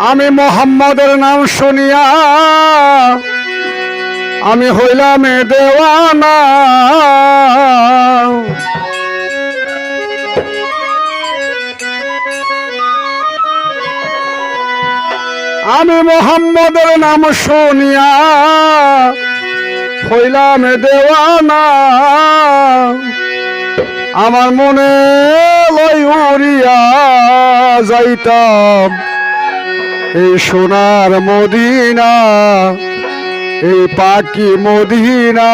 আমি মোহাম্মদের নাম শুনিয়া আমি হইলাম দেওয়ানা। আমি মোহাম্মদের নাম শুনিয়া হইলাম দেওয়ানা। আমার মনে লই উড়িয়া যাইতাম এই সোনার মদিনা, এই পাকি মদিনা।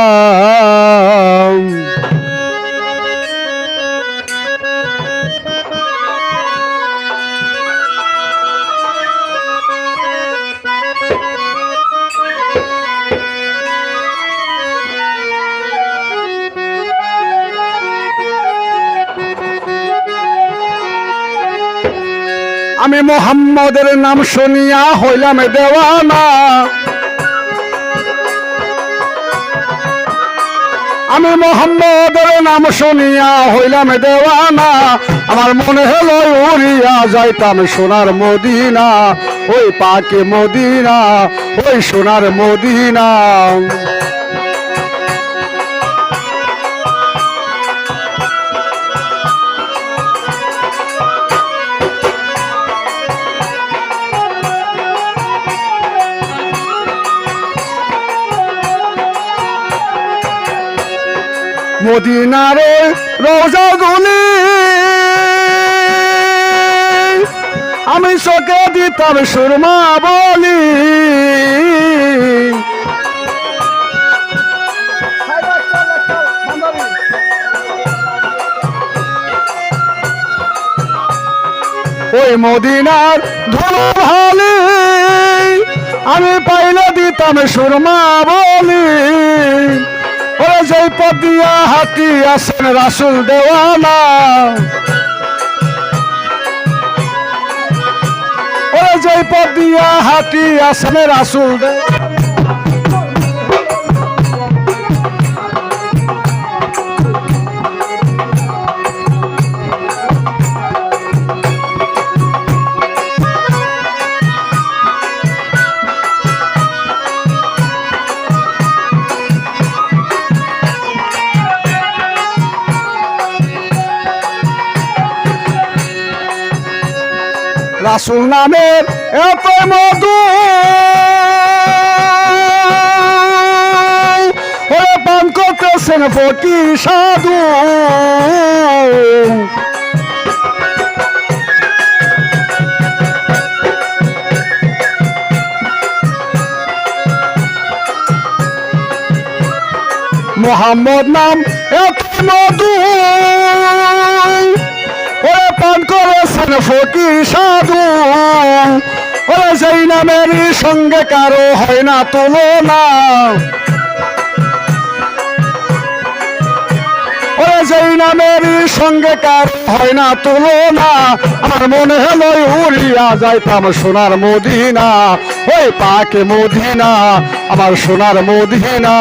আমি মোহাম্মদের নাম শুনিয়া হইলাম দেওয়ানা। আমি মোহাম্মদের নাম শুনিয়া হইলাম দেওয়ানা। আমার মনে হলো উড়িয়া যাইতাম সোনার মদিনা, ওই পাকে মদিনা, ওই সোনার মদিনা। মদিনারে রোজা গুলি আমি চোখে দিতাম সুরমা বলি। ওই মদিনার ধুলো ভালি আমি পাইলে দিতাম সুরমা বলি। ওরে যেই পথ দিয়া হাতি আসেন রাসুল দেওয়ানা, ওরে যেই পথ দিয়া হাতি আসেন রাসুল দেওয়ানা। রাসুল নামের এত মধু ওরে পান করতেছেন ফকির সাধু। মোহাম্মদ নাম এত মধু ওরে পান করেছেন ফকির সাধু। ওরে সেই নামের সঙ্গে কারো হয় না তুলনা, ওরে সেই নামের সঙ্গে কারো হয় না তুলনা। আমার মনে হলো উড়িয়া যাইতাম সোনার মদিনা, ওই পাকে মদিনা, আমার সোনার মদিনা।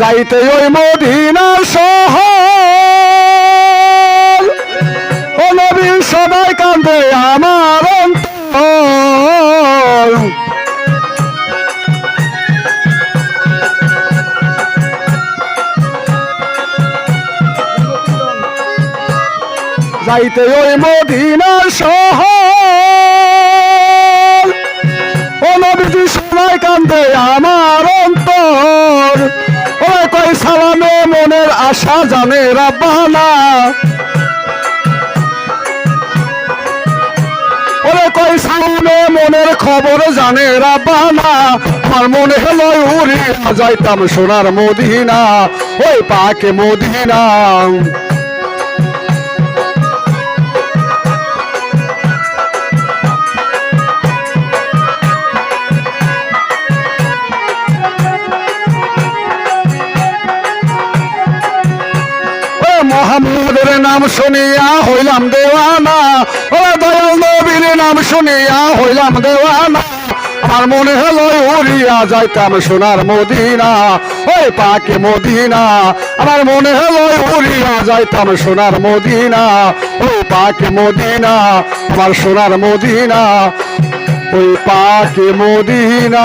যাইতে ওই মদিনা শহর ও নবী সবাই কান্দে আমার অন্তর। যাইতে ওই মদিনা শহর ও নবী সবাই কান্দে আমার অন্তর। ওরে কই সালামে মনের আশা জানে রাব্বানা, ওরে কই সালামে মনের খবর জানে রাব্বানা। আমার মনে হলো উড়িয়া যাইতাম সোনার মদিনা, ওই পাকে মদিনা। মোহাম্মদ নবীর নাম শুনিয়া হইলাম দেওয়ানা, ও দয়াল নবীর নাম শুনিয়া হইলাম দেওয়ানা, আমার মনে হলো উড়িয়া যাইতাম সোনার মদিনা, ওই পাকে মদিনা, আমার মনে হলো উড়িয়া যাইতাম সোনার মদিনা, ওই পাকে মদিনা, আমার সোনার মদিনা, ওই পাকে মদিনা।